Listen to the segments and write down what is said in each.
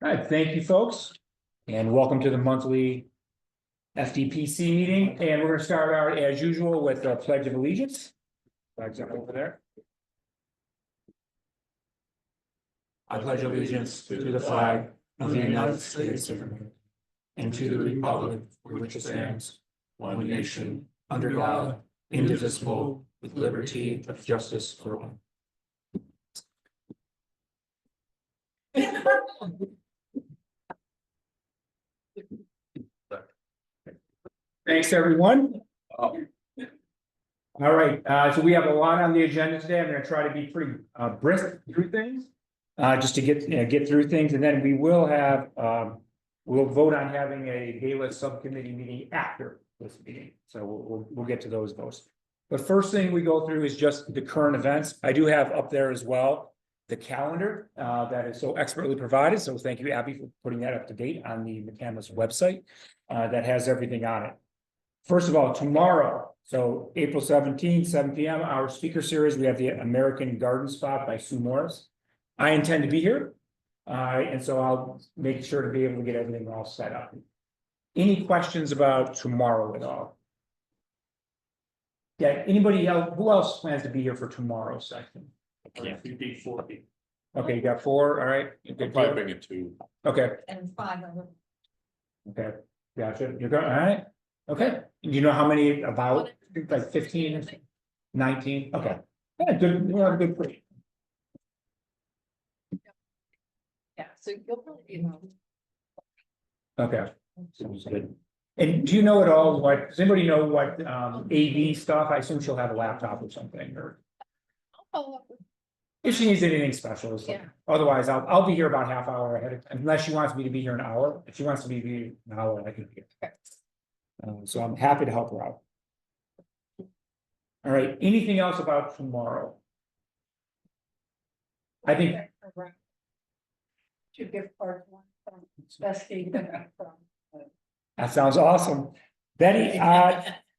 All right, thank you, folks, and welcome to the monthly FDPC meeting, and we're gonna start out as usual with the Pledge of Allegiance. Flags up over there. I pledge allegiance to the flag of the United States of America and to the republic for which it stands, one nation, under God, indivisible, with liberty and justice for all. Thanks, everyone. All right, so we have a lot on the agenda today. I'm gonna try to be pretty brisk through things. Just to get through things, and then we will have, we'll vote on having a gala subcommittee meeting after this meeting. So we'll get to those. But first thing we go through is just the current events. I do have up there as well the calendar that is so expertly provided. So thank you, Abby, for putting that up to date on the McCandless website that has everything on it. First of all, tomorrow, so April 17th, 7 p.m., our speaker series, we have the American Garden Spot by Sue Morris. I intend to be here, and so I'll make sure to be able to get everything all set up. Any questions about tomorrow at all? Yeah, anybody else, who else plans to be here for tomorrow's section? Yeah, you'd be 40. Okay, you got 4, all right. I'll probably bring it 2. Okay, And 5 of them. okay, gotcha, you're going, all right, okay. Do you know how many, about, like 15, 19, okay. Yeah, good, we'll have a good pre. Yeah, so you'll probably be home. Okay, sounds good. And do you know at all what, does anybody know what AV stuff? I assume she'll have a laptop or something, or Oh, if she needs anything special. So yeah. otherwise, I'll be here about half hour ahead of time, unless she wants me to be here an hour. If she wants to be here an hour, I can be here. So I'm happy to help her out. All right, anything else about tomorrow? I think To give part one from best thing from. that sounds awesome. Betty,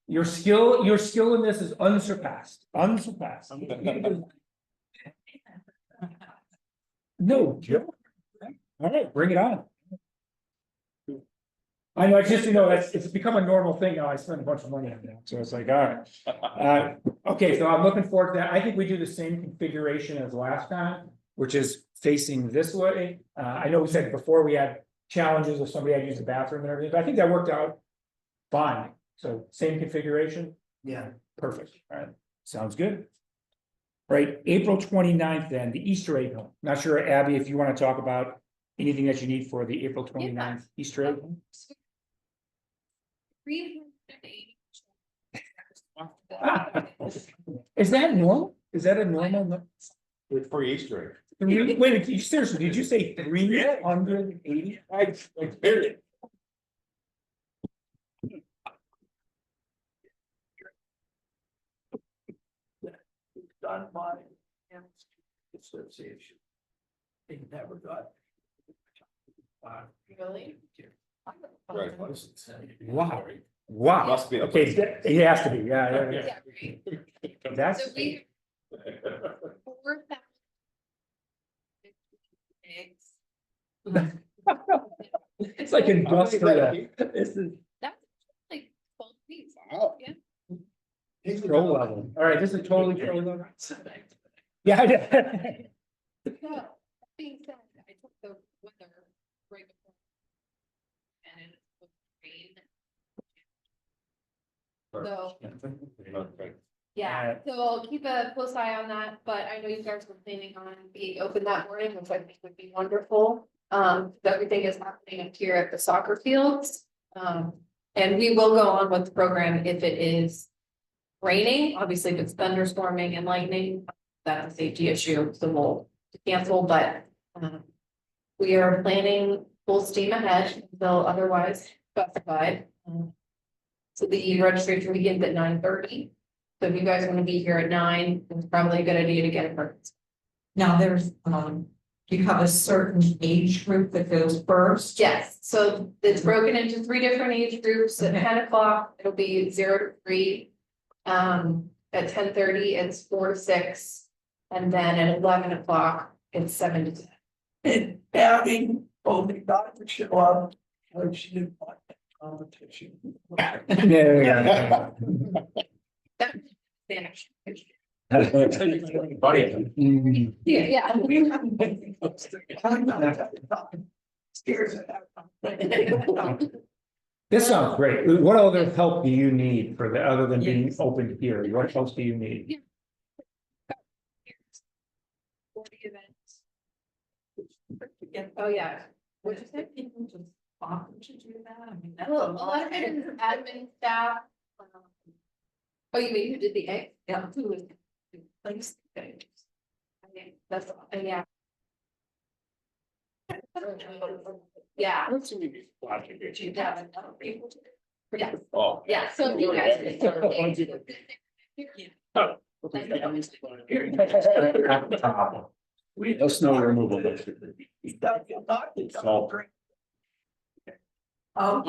your skill in this is unsurpassed, unsurpassed. No joke. All right, bring it on. I know, it's just, it's become a normal thing now. I spend a bunch of money on that, so it's like, all right. Okay, so I'm looking forward to that. I think we do the same configuration as last time, which is facing this way. I know we said before we had challenges if somebody had to use the bathroom and everything, but I think that worked out fine. So same configuration? Yeah. Perfect. All right, sounds good. Right, April 29th, then, the Easter egg hunt. Not sure, Abby, if you want to talk about anything that you need for the April 29th Easter egg hunt? 380. Is that normal? Is that a normal? It's for Easter Wait, seriously, did you say 380? egg. Period. Done by association. They never got. Really? Right. Wow, wow. Must be. Okay, it has to be, yeah. Yeah, right. That's, So we 4,000 eggs. it's like industrial. This is That's like 12 weeks. Wow. Yeah. pro level. All right, this is totally pro level. Yeah, I did. So, that being said, I took the weather right before. And it's supposed to rain. So, Okay. yeah, so I'll keep a close eye on that, but I know you guys were planning on being open that morning, which I think would be wonderful. Everything is happening up here at the soccer fields. And we will go on with the program if it is raining. Obviously, if it's thunderstorming and lightning, that's a safety issue, so we'll cancel, but we are planning full steam ahead until otherwise specified. So the registration begins at 9:30. So if you guys want to be here at 9, it's probably a good idea to get it first. Now there's, do you have a certain age group that goes first? Yes, so it's broken into 3 different age groups. At 10 o'clock, it'll be 0 to 3. At 10:30, it's 4 to 6. And then at 11 o'clock, it's 7 to 10. And having Only not to show up, like she didn't want that competition. Yeah. Buddy. Yeah. Scares it out. This sounds great. What other help do you need for the, other than being open here? What else do you need? For the events. Oh, yeah. What'd you say? People just offer to do that, I mean, that's Well, a lot of it is admin staff. Oh, you mean who did the egg? Yeah. Who was? Thanks. That's, yeah. Yeah. You have enough people to. Yeah, Oh. yeah, so you guys. No snow removal. He's done, he's not, he's done So- great. Oh.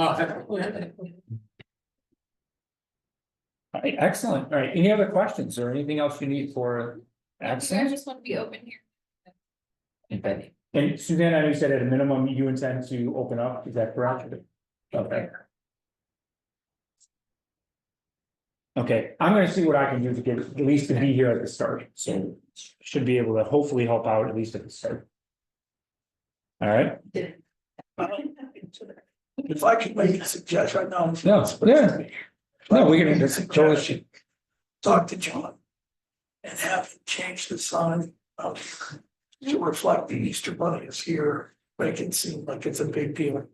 All right, excellent. All right, any other questions or anything else you need for You guys accent? just want to be open here. Okay. And Suzanne, I know you said at a minimum you intend to open up, is that correct? Okay. Okay, I'm gonna see what I can do to get, at least to be here at the start, so should be able to hopefully help out at least at the start. All right, If I could make a suggestion, I know. I'm No, not supposed to yeah. be here. If No, I we could can- make a that's totally- suggestion, talk to John. And have him change the sign to reflect the Easter Bunny is here, make it seem like it's a big deal.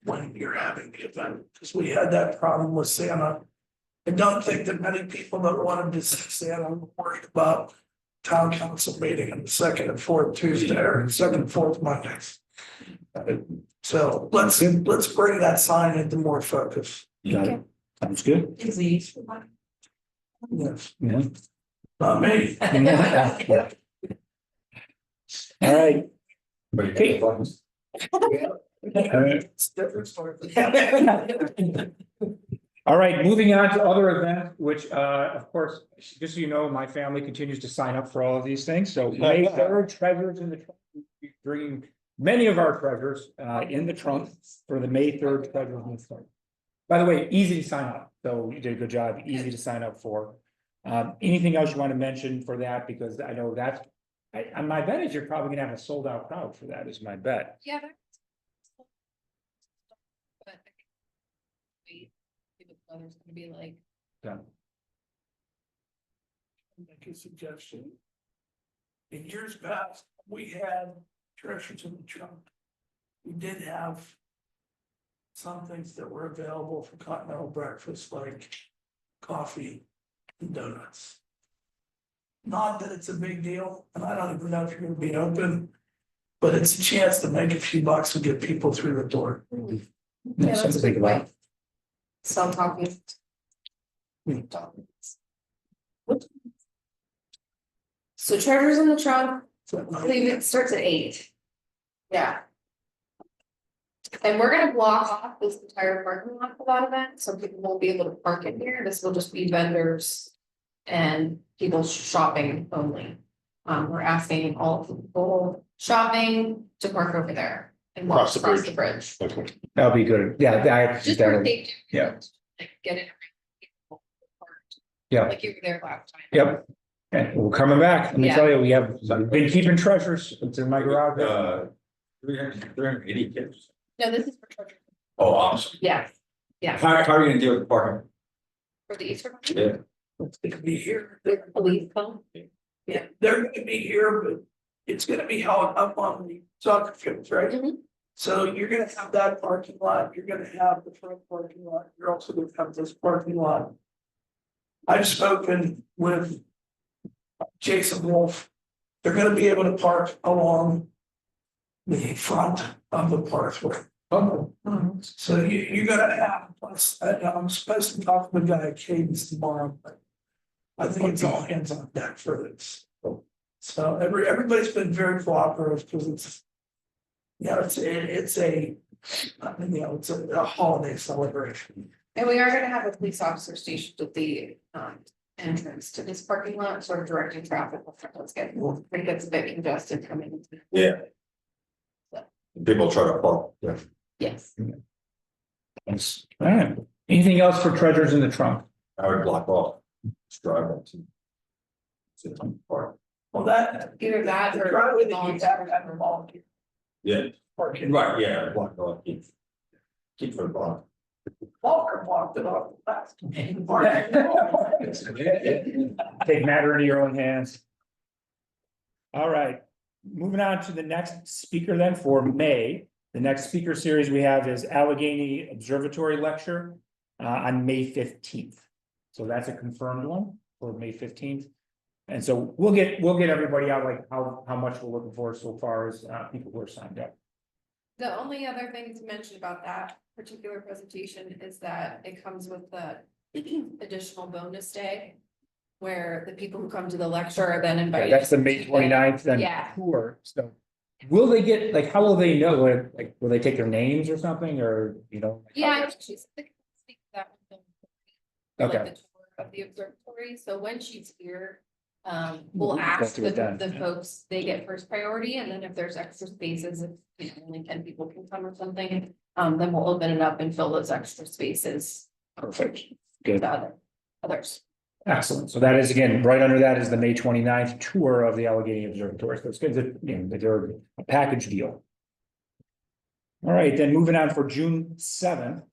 When you're having the event, because we had that problem with Santa. I don't think that many people that wanted to see Santa were worried about town council meeting on the second and fourth Tuesday or second and fourth Mondays. So let's bring that sign into more focus. got it. Sounds good. It's the Easter one. Yes, Yeah. not me. All right. Okay. All right. It's a different story. All right, moving on to other events, which, of course, just so you know, my family continues to sign up for all of these things, so May 3rd, treasures in the trunk. We'll be bringing many of our treasures, in the trunk for the May 3rd treasures in the trunk. By the way, easy to sign up, so you did a good job, easy to sign up for. Anything else you want to mention for that, because I know that's, my bet is you're probably gonna have a sold out crowd for that, is my bet. Yeah. But I think. Wait, see what the weather's gonna be like. Done. Make a suggestion. In years past, we had treasures in the trunk. We did have. Some things that were available for continental breakfast, like coffee and donuts. Not that it's a big deal, and I don't even know if you're gonna be open. But it's a chance to make a few bucks and get people through the door. Yeah, Something that's to a think good about. point. Some talking. So treasures in the trunk, I believe it starts at 8. Yeah. And we're gonna block off this entire parking lot for that event, so people won't be able to park in here, this will just be vendors. And people shopping only. We're asking all people shopping to park over there and walk Across the across the bridge. Okay. That'll be good, yeah, Just for safety. Yeah. Like, get it. Yeah. Like you were there last time. Yep. Okay, we're coming back. Let me Yeah. tell you, we have been keeping treasures. It's in my garage. 380 kids. No, this is for treasure. Oh, awesome. Yes, yeah, How are you gonna deal with the parking? for the Easter. bunny. Yeah. It's gonna be here. Police come. Yeah, they're gonna be here, but it's gonna be held up on the soccer fields, right? Mhm. So you're gonna have that parking lot, you're gonna have the front parking lot, you're also gonna have this parking lot. I've spoken with Jason Wolf. They're gonna be able to park along the front of the parkway. So you're gonna have, plus, I'm supposed to talk to the guy at Cadence tomorrow, but I think it's all hands on deck for this. So everybody's been very cooperative because it's. You know, it's a, you know, it's a holiday celebration. And we are gonna have a police officer stationed at the entrance to this parking lot, sort of directing traffic. Let's get, I think it's a bit congested coming into. Yeah. So. People try to park, yeah. Yes. Thanks. All right. Anything else for treasures in the trunk? I would block off. Just drive on to. Sit on the park. Well, that. Either that The or driveway that you have to have a volunteer Yeah, parking. right, yeah, block off, keep for the block. Walker blocked it off the last. Take matter into your own hands. All right, moving on to the next speaker then for May. The next speaker series we have is Allegheny Observatory Lecture on May 15th. So that's a confirmed one for May 15th. And so we'll get everybody out like how much we're looking for so far as people who are signed up. The only other thing to mention about that particular presentation is that it comes with the additional bonus day. Where the people who come to the lecture are then invited. That's the May 29th then Yeah. tour, so. Will they get, like, how will they know, like, will they take their names or something, or, you know? Yeah, I think she's the speak that with them. Okay. Like the tour of the observatory, so when she's here. We'll We'll go ask through it then, the yeah. folks, they get first priority, and then if there's extra spaces, if you know, only 10 people can come or something. Then we'll open it up and fill those extra spaces. Perfect, good, To others. excellent, so that is, again, right under that is the May 29th tour of the Allegheny Observatory, so it's good that, you know, that they're a package deal. All right, then moving on for June 7th.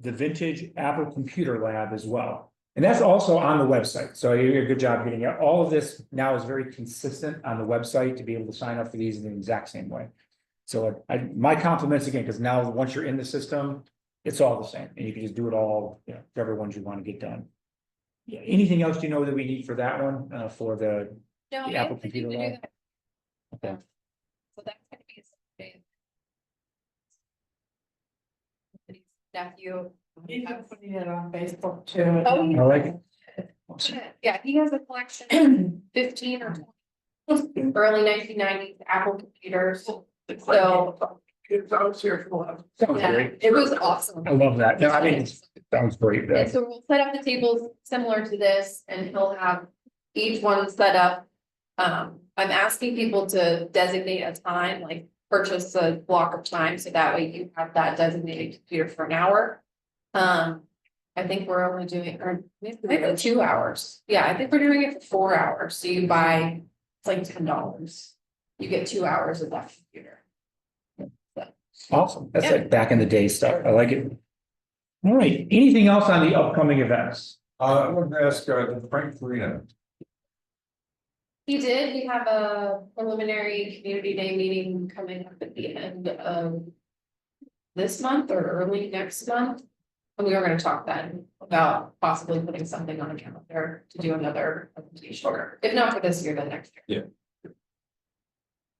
The Vintage Apple Computer Lab as well. And that's also on the website, so you did a good job getting it. All of this now is very consistent on the website to be able to sign up for these in the exact same way. So my compliments again, because now once you're in the system, it's all the same, and you can just do it all, you know, whichever ones you want to get done. Yeah, anything else you know that we need for that one, for the No, The I Apple don't think we Computer do Lab? that. Okay. So that's gonna be a nephew. He's putting it on Facebook too. Oh, I like it. Yeah, he has a collection, 15 or 20 early 1990s Apple computers. So, Kids, I was here for one. Sounds yeah, great. it was awesome. I love that. No, I mean, it sounds great. And so we'll set up the tables similar to this, and he'll have each one set up. I'm asking people to designate a time, like purchase a block of time, so that way you have that designated computer for an hour. I think we're only doing, or maybe 2 hours. Yeah, I think we're doing it for 4 hours, so you buy, it's like $10. You get 2 hours of that computer. Awesome. That's Yeah. like back in the day stuff. I like it. All right. Anything else on the upcoming events? I wanted to ask, the Frank Farina, He did, we have a preliminary community day meeting coming up at the end of this month or early next month. And we were gonna talk then about possibly putting something on a calendar to do another presentation, or if not for this year, then next year.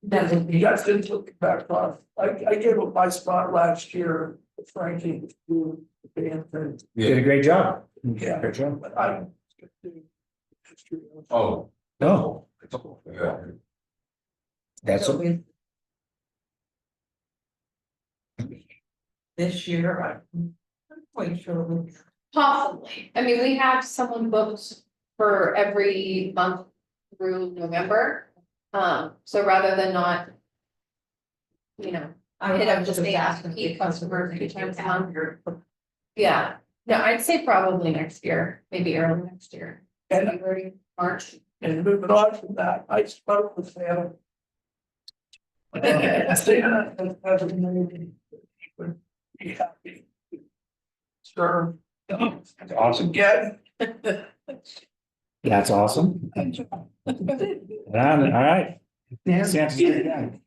You guys didn't look back on, I gave up my spot last year, to Frankie, to do the band thing, Did a great job. Yeah. Great job. but I'm. gonna do history. oh. Oh, Yeah. that's, So with this year, I'm quite sure we. Possibly, I mean, we have someone booked for every month through November. So rather than not. You know, I Hit up was just just the asking key because customer we're few times a month. calendar. yeah, no, I'd say probably next year, maybe early next year, And, February, March. and moving on from that, I spoke with Santa. And Santa has a maybe, he would be happy. to serve. that's awesome. Again. That's awesome. All right. Sam's good again.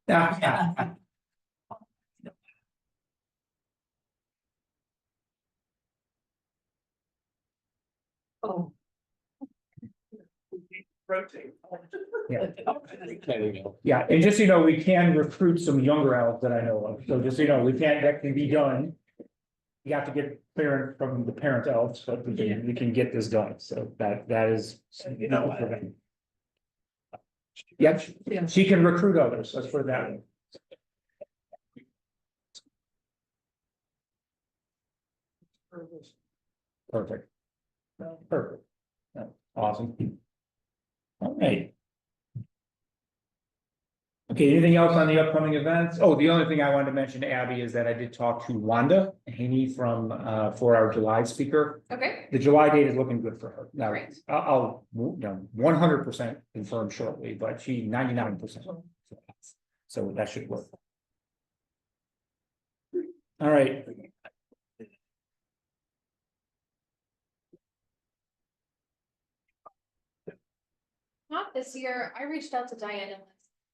Yeah. Oh. Rotate. Yeah, and just so you know, we can recruit some younger elves that I know of, so just so you know, that can be done. You have to get clearance from the parent elves, but we can get this done, so that is. You know what? Yep, she can recruit others, let's put it that way. Perfect. Perfect. Awesome. All right. Okay, anything else on the upcoming events? Oh, the only thing I wanted to mention to Abby is that I did talk to Wanda Haney from, for our July speaker. Okay, The July date is looking good for her. Now, Great. I'll, 100% confirm shortly, but she 99%. So that should work. All right. not this year. I reached out to Diana.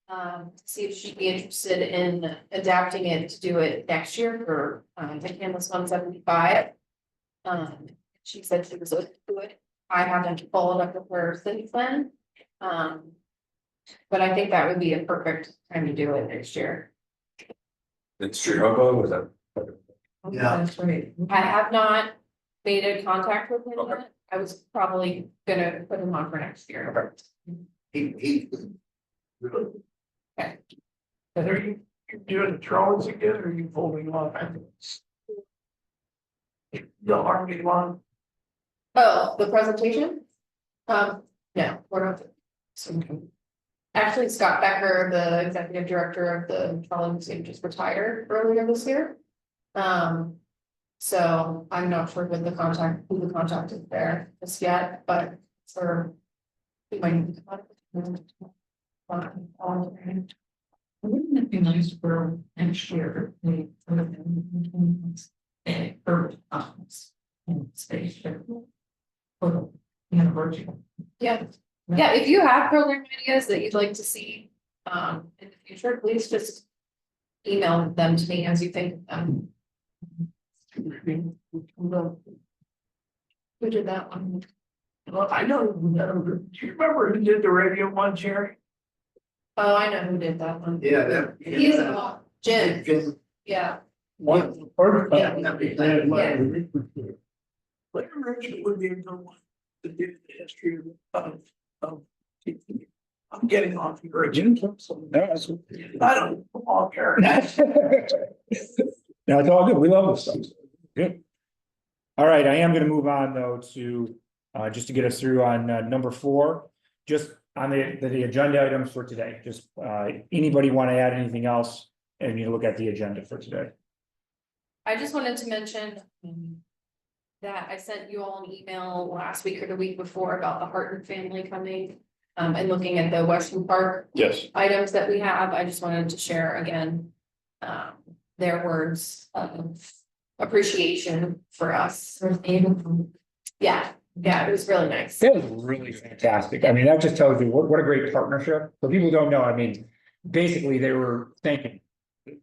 To see if she'd be interested in adapting it to do it next year for, the Canvas 175. She said she was open to it. I haven't followed up with her since then. But I think that would be a perfect time to do it next year. It's Street Hobo, was that? Yeah. That's right. I have not made a contact with him Okay. yet. I was probably gonna put him on for next year. And are you doing the drawings again, or are you holding off? The Harmony line, Oh, the presentation? No, we're not. Actually, Scott Becker, the executive director of the Trolley Museum, just retired earlier this year. So I'm not sure who the contact is there just yet, but for. We might need to Wouldn't it be nice for next year, we put it in a urban office and station? For the virtual. Yeah, yeah, if you have program ideas that you'd like to see, in the future, please just. Email them to me as you think of them. Who did that one? well, I know, do you remember who did the radio one, Jerry? Oh, I know who did that one. Yeah, that. He's Jim, Jim. yeah. What? Yeah. Larry Richard would be a good one to do the history of. I'm getting off your agenda. I don't, all care. No, it's all good. We love this stuff. Good. All right, I am gonna move on though to, just to get us through on, number 4, just on the agenda items for today. Just, anybody want to add anything else? And you look at the agenda for today. I just wanted to mention. That I sent you all an email last week or the week before about the Harton family coming. And looking at the Western Park Yes. items that we have, I just wanted to share again. Their words of appreciation for us. Yeah, it was really nice. It was really fantastic. I mean, that just tells you what a great partnership. So people don't know, I mean, basically they were thanking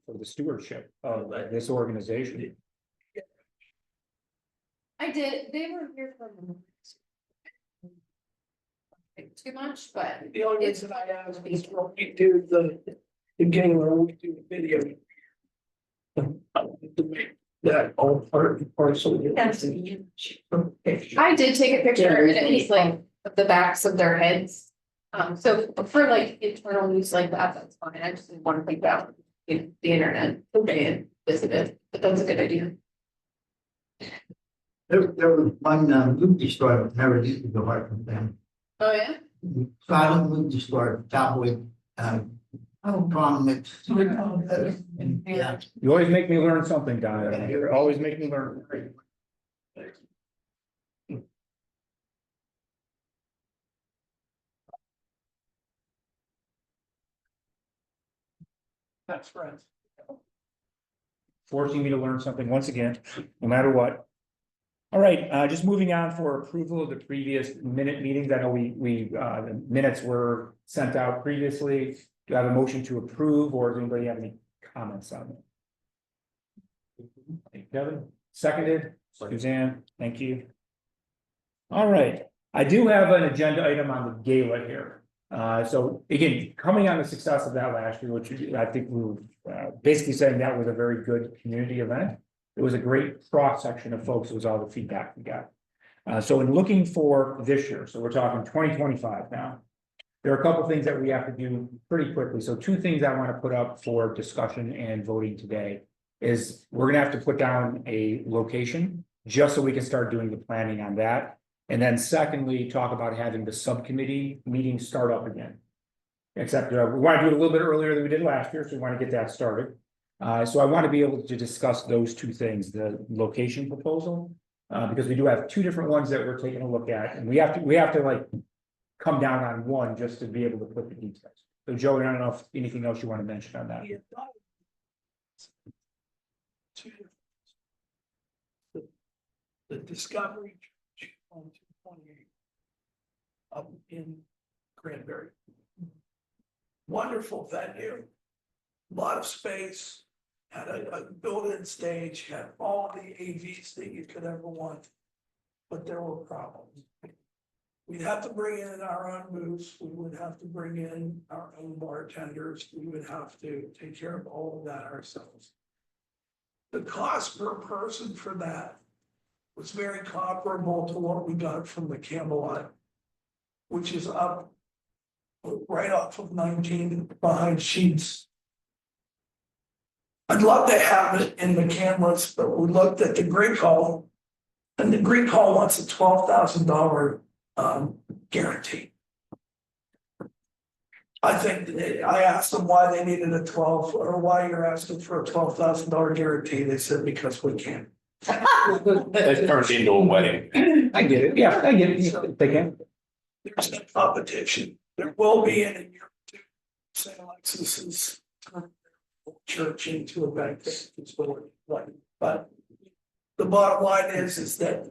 for the stewardship of this organization. I did, they were here for. Too much, but The only reason I asked is when we do the game where we do the video. To make that all part and parcel. I did take a picture and it was like the backs of their heads. So for like internal use like that, that's fine. I just didn't want to think about, the internet, and visit it, but that's a good idea. There was one loop destroyer that never used to go hard from them. Oh, yeah? Silent loop destroyer, cowboy, prominent. Yeah. You always make me learn something, Don. You always make me learn. That's friends. Forcing me to learn something once again, no matter what. All right, just moving on for approval of the previous minute meetings. I know the minutes were sent out previously. Do I have a motion to approve, or does anybody have any comments on it? Kevin, seconded. Suzanne, thank you. All right, I do have an agenda item on the gala here. So again, coming on the success of that last year, which I think we were basically saying that was a very good community event. It was a great cross section of folks. It was all the feedback we got. So in looking for this year, so we're talking 2025 now. There are a couple things that we have to do pretty quickly. So 2 things I want to put up for discussion and voting today is we're gonna have to put down a location just so we can start doing the planning on that. And then secondly, talk about having the subcommittee meeting start up again. except we want to do it a little bit earlier than we did last year, so we want to get that started. So I want to be able to discuss those two things, the location proposal, because we do have two different ones that we're taking a look at, and we have to like come down on one just to be able to put the details. So Joey, I don't know if anything else you want to mention on that. Yeah, two different- The Discovery Church on 228 up in Cranberry. Wonderful venue, lot of space, had a built-in stage, had all the AVs that you could ever want. But there were problems. We'd have to bring in our own booths, we would have to bring in our own bartenders, we would have to take care of all of that ourselves. The cost per person for that was very comparable to what we got from the Camelot, which is up right off of 19 behind Sheets. I'd love to have it in the cameras, but we looked at the Greek Hall, and the Greek Hall wants a $12,000 guarantee. I think I asked them why they needed a 12, or why you're asking for a $12,000 guarantee. They said because we can't. It turns into a wedding. I get it, yeah, I get it, they can. There's no competition. There will be in a year or two. St. Alexis is turning their church into a banquet facility, but the bottom line is that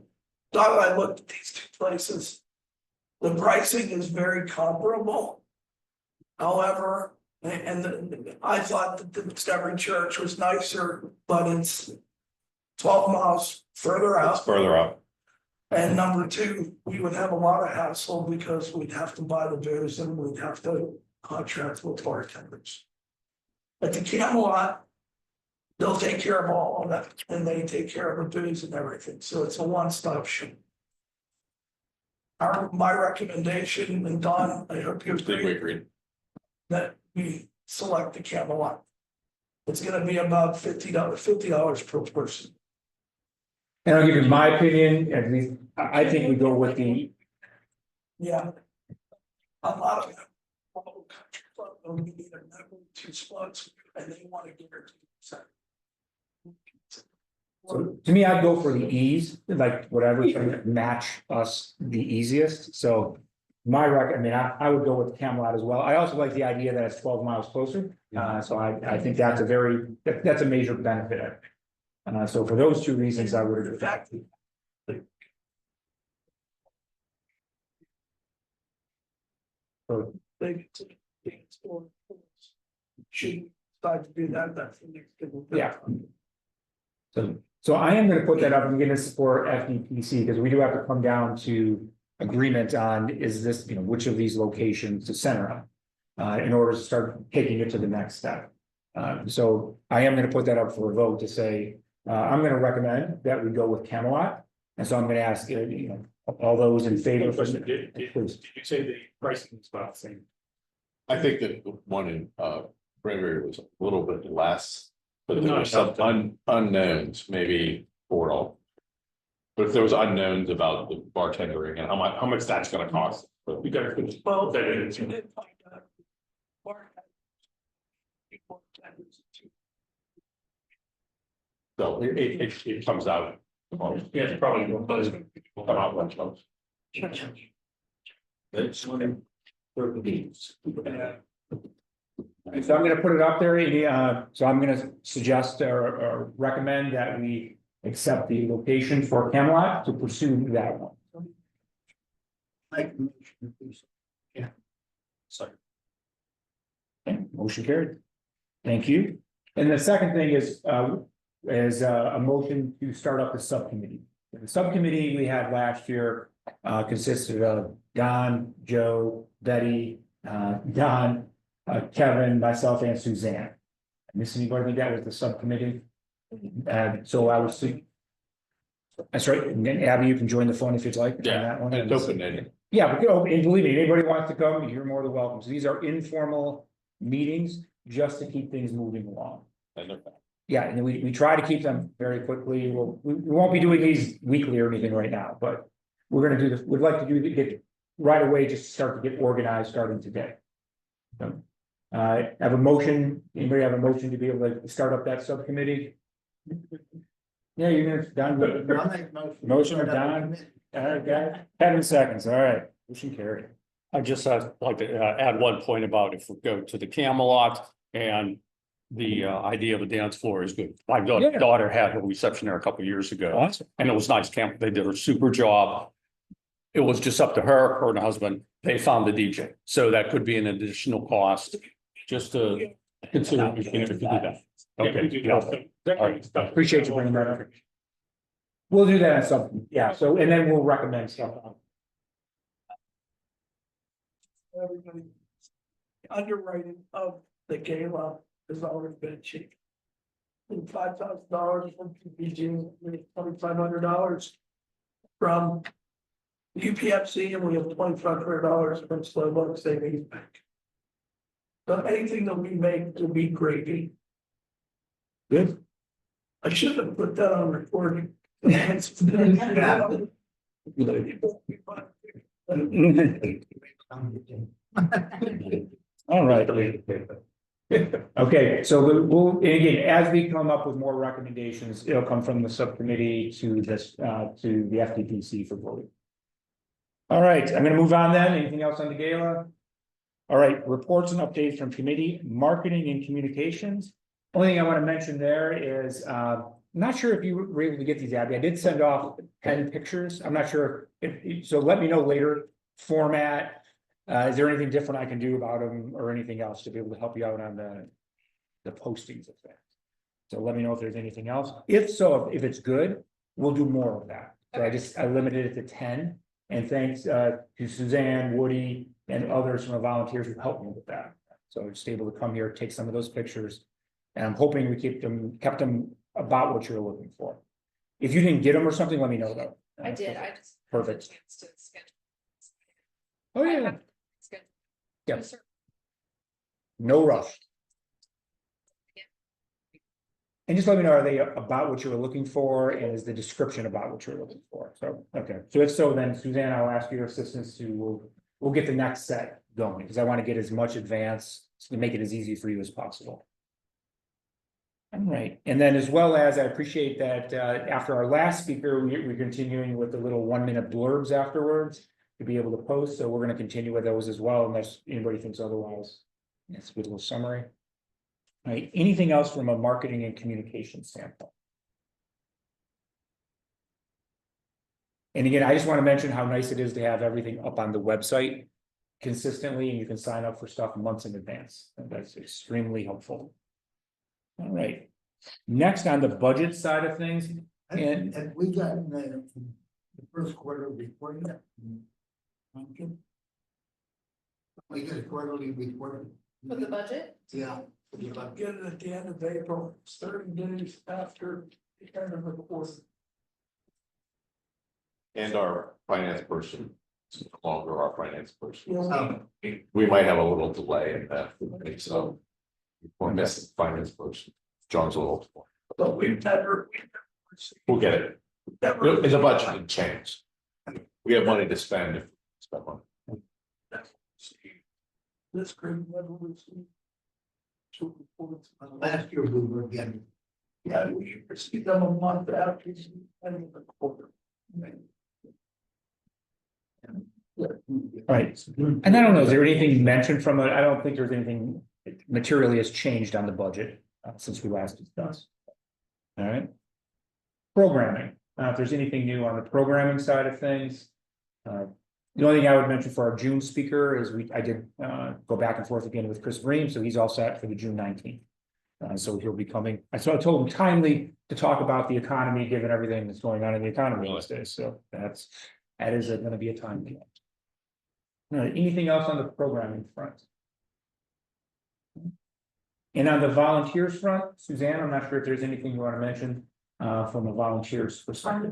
Don and I looked at these two places. The pricing is very comparable. However, I thought that the Discovery Church was nicer, but it's 12 miles further It's out. further up. And number two, we would have a lot of hassle because we'd have to buy the booze and we'd have to contract with bartenders. At the Camelot, they'll take care of all of that, and they take care of the booze and everything, so it's a one-stop shop. My recommendation, and Don, I hope you I think we agree, agreed. that we select the Camelot. It's gonna be about $50 per person. And I'll give you my opinion, at least, I think we go with the, Yeah. A lot of them, all country club, we need a number 2 spots, and they want to guarantee percent. so to me, I'd go for the ease, like whatever, match us the easiest, so. I mean, I would go with Camelot as well, I also like the idea that it's 12 miles closer, so I think that's a major benefit. So for those two reasons, I would agree. In fact, So, they should decide to do that, that's the next thing. Yeah. So I am gonna put that up, I'm gonna support FDPC, because we do have to come down to agreement on, is this, which of these locations to center on. In order to start taking it to the next step. So I am gonna put that up for a vote to say, I'm gonna recommend that we go with Camelot. And so I'm gonna ask, all those in favor. Did you say the pricing is about the same? I think that the one in Cranberry was a little bit less, but there No, were some unknowns, maybe $4. But if there was unknowns about the bartendering and how much that's gonna cost, but We got to finish. Well, That you is- did find out. Bartenders too. so it comes out. Yeah, it's probably will come out much closer. That's one. So I'm gonna put it up there, so I'm gonna suggest or recommend that we accept the location for Camelot to pursue that one. Make a motion, please. Sorry. Okay, motion carried. Thank you. And the second thing is a motion to start up the subcommittee. The subcommittee we had last year consisted of Don, Joe, Betty, Don, Kevin, myself, and Suzanne. Miss anybody? That was the subcommittee. So I was. That's right. And then Abby, you can join the phone if you'd like. on Yeah, that one. it's open-ended. Yeah, but and believe me, anybody wants to come, you're more than welcome. So these are informal meetings just to keep things moving along. Yeah, and we try to keep them very quickly. We won't be doing these weekly or anything right now, but we're gonna do this. We'd like to get right away, just start to get organized starting today. So, have a motion, anybody have a motion to be able to start up that subcommittee? Yeah, you're gonna, Don, motion of Don, all right, guys, 7 seconds, all right, motion carried. I just like to add one point about if we go to the Camelot and the idea of a dance floor is good. My Yeah. daughter had her reception there a couple of years ago. Awesome. And it was nice camp. They did a super job. It was just up to her and her husband. They found the DJ. So that could be an additional cost just to consider if you do that. Okay. Yeah. All right. Appreciate you bringing that up. We'll do that on something, yeah, so, and then we'll recommend stuff. Everybody. Underwriting of the gala has already been achieved. $5,000 from PPG, $2,500 from UPFC, and we have $2,500 from Slowboat Savings Bank. So anything that we make will be gravy. Good. I should have put that on recording. All right. Okay, so we'll, and again, as we come up with more recommendations, it'll come from the subcommittee to this, to the FDPC for voting. All right, I'm gonna move on then. Anything else on the gala? All right, reports and updates from committee, marketing and communications. Only thing I want to mention there is, I'm not sure if you were able to get these, Abby. I did send off 10 pictures. I'm not sure if, so let me know later. Format, is there anything different I can do about them or anything else to be able to help you out on the postings of that? So let me know if there's anything else. If so, if it's good, we'll do more of that. So I limited it to 10. And thanks to Suzanne, Woody, and others from the volunteers who helped me with that. So just able to come here, take some of those pictures. And I'm hoping we kept them about what you're looking for. If you didn't get them or something, let me know though. I did, I just. Perfect. Oh, yeah, yeah, no rush. And just let me know, are they about what you were looking for, and is the description about what you're looking for? So, okay, so if so, then Suzanne, I'll ask your assistance to, we'll get the next set going, because I want to get as much advance to make it as easy for you as possible. All right, and then as well as I appreciate that after our last speaker, we're continuing with the little 1-minute blurbs afterwards to be able to post. So we're going to continue with those as well, unless anybody thinks otherwise. It's a good little summary. All right, anything else from a marketing and communication standpoint? And again, I just want to mention how nice it is to have everything up on the website consistently, and you can sign up for stuff months in advance. And that's extremely helpful. All right, next on the budget side of things, and Have we gotten the first quarter report yet? We get a quarterly report. With the budget? Yeah. I'll get it at the end of April, 30 days after the end of the quarter. And our finance person, is no longer our finance person. Oh, We might have a little delay in that, so. We're missing finance person. John's a little. But we've never. We'll get it. Never. It's a budget change. We have money to spend if we spend money. This group never received. Two reports. last year we were getting. Yeah, we received them a month after the end of the quarter. right, and I don't know, is there anything mentioned from it? I don't think there's anything materially has changed on the budget since we last discussed. All right. Programming, if there's anything new on the programming side of things. The only thing I would mention for our June speaker is I did go back and forth again with Chris Bream, so he's all set for the June 19th. So he'll be coming. So I told him timely to talk about the economy, given everything that's going on in the economy these days. So that is going to be a time. Anything else on the programming front? And on the volunteers front, Suzanne, I'm not sure if there's anything you want to mention from a volunteers perspective.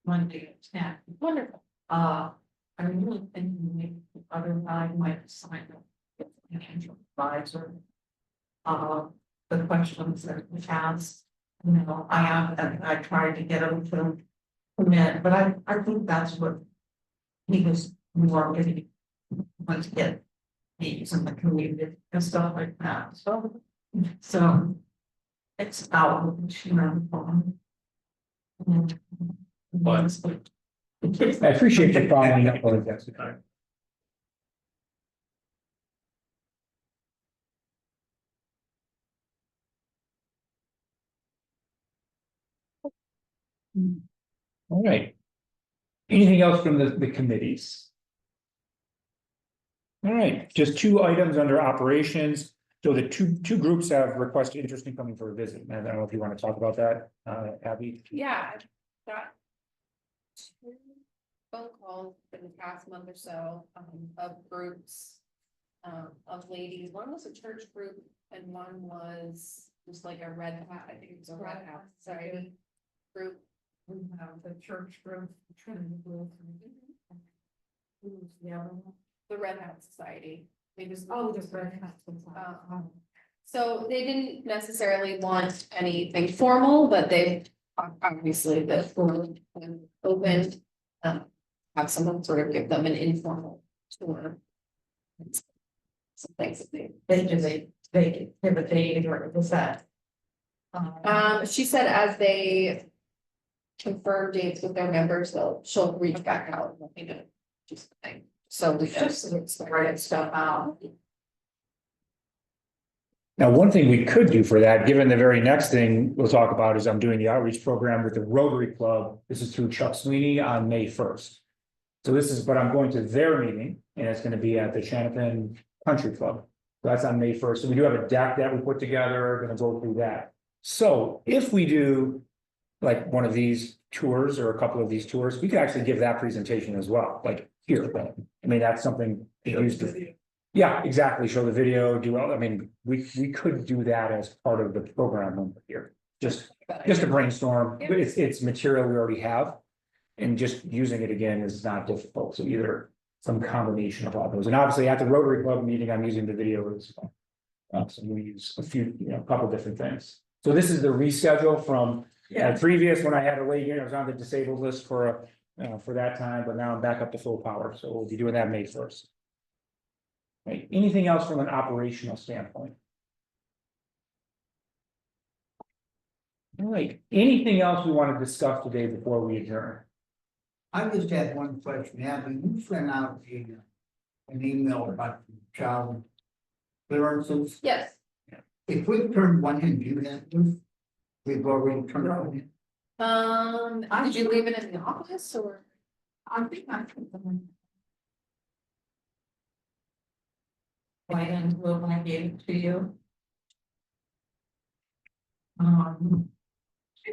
Monday at 10. Wonderful. I really think maybe the other guy might sign up with an financial advisor. The questions that we asked You know, I tried to get him to commit, but I think that's what he was more really want to get these in the community and stuff like that, so it's out, you know. But- I appreciate you following up on that. All right. Anything else from the committees? All right, just two items under operations. So the two groups have requested interest in coming for a visit. And I don't know if you want to talk about that, Abby. Yeah, I've got two phone calls in the past month or so, of groups. Of ladies, one was a church group and one was just like a red hat, I think it was a red hat society group. We have the church group, Trinity group. Who's the other one? The Red Hat Society. They just. Oh, the Red Hat. So they didn't necessarily want anything formal, but they obviously the forum and opened. Have someone sort of give them an informal tour. Some things that They give a date or was that? she said as they confirm dates with their members, she'll reach back out and let me know. Just the thing. So we just write stuff out. Now, one thing we could do for that, given the very next thing we'll talk about is I'm doing the outreach program with the Rotary Club. This is through Chuck Sweeney on May 1st. So this is, but I'm going to their meeting and it's going to be at the Chanapin Country Club. So that's on May 1st. So we do have a deck that we put together, going to go through that. So if we do like one of these tours or a couple of these tours, we could actually give that presentation as well, like here. I mean, that's something to use to. Yeah, exactly. Show the video, do all, I mean, we could do that as part of the program over here. Just a brainstorm, but it's material we already have. And just using it again is not difficult. So either some combination of all those. And obviously at the Rotary Club meeting, I'm using the video as well. So we use a few, a couple different things. So this is the reschedule from previous when I had a lady, I was on the disabled list for that time, but now I'm back up to full power. So we'll be doing that May 1st. Right. Anything else from an operational standpoint? All right, anything else we want to discuss today before we adjourn? I just had one question, Abby, you sent out an email about child clearances. Yes. If we turn one in, do you have this? We've already turned one in. Did you leave it in the office or? I think I put them in. Why then will I give it to you?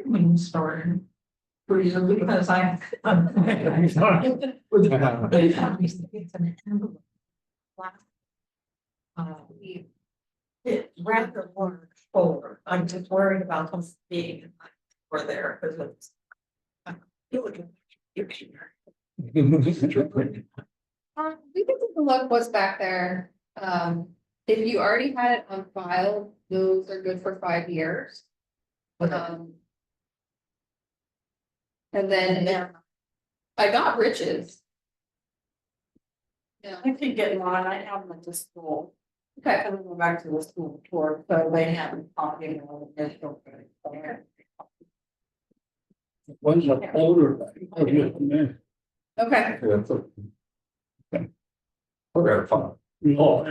When you started. Because I. It's rather large folder. I'm just worried about them being for there because it's. You look at your computer. We can take a look what's back there. If you already had it on file, those are good for 5 years. And then I got Rich's. Yeah, I could get mine. I have them at the school. okay. I'm gonna go back to the school tour, so they haven't copied it. One's a folder. Okay, We're gonna find. Oh.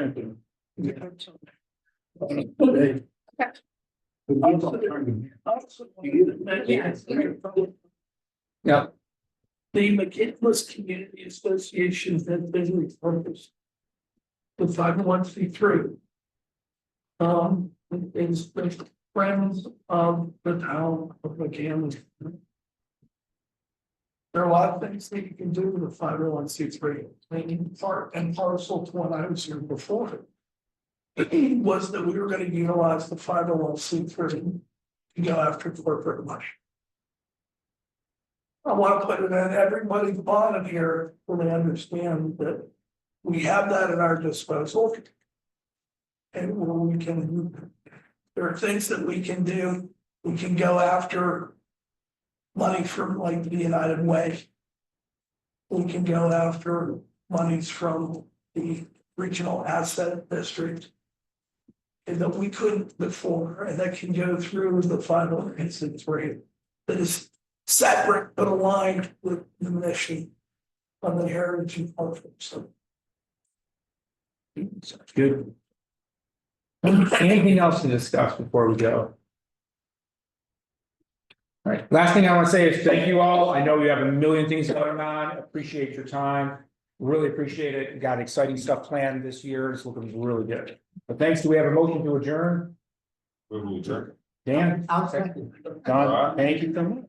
Yeah. The McKinless Community Association has been repurposed. The 501c3. Is the friends of the town of McKinless. There are a lot of things that you can do with a 501c3, making part and parcel to what I was here before. Was that we were going to utilize the 501c3 to go after corporate money. I want to put it in everybody's bottom here when they understand that we have that at our disposal. And we can, there are things that we can do We can go after money from like the United Way. We can go after monies from the regional asset district. And that we couldn't before, and that can go through the final instance rate that is separate but aligned with the mission of the heritage and culture. So Sounds good. Anything else to discuss before we go? All right, last thing I want to say is thank you all. I know we have a million things going on. Appreciate your time. Really appreciate it. Got exciting stuff planned this year. It's looking really good. But thanks. Do we have a motion to adjourn? We will adjourn. Dan? I'll second. Don, thank you so much.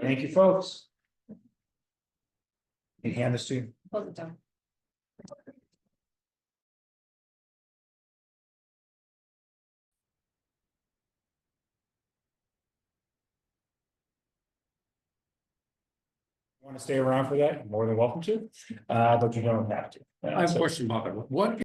Thank you, folks. Can you hand this to you? Hold it down. Want to stay around for that? You're more than welcome to, but you don't have to. I have a question about it. What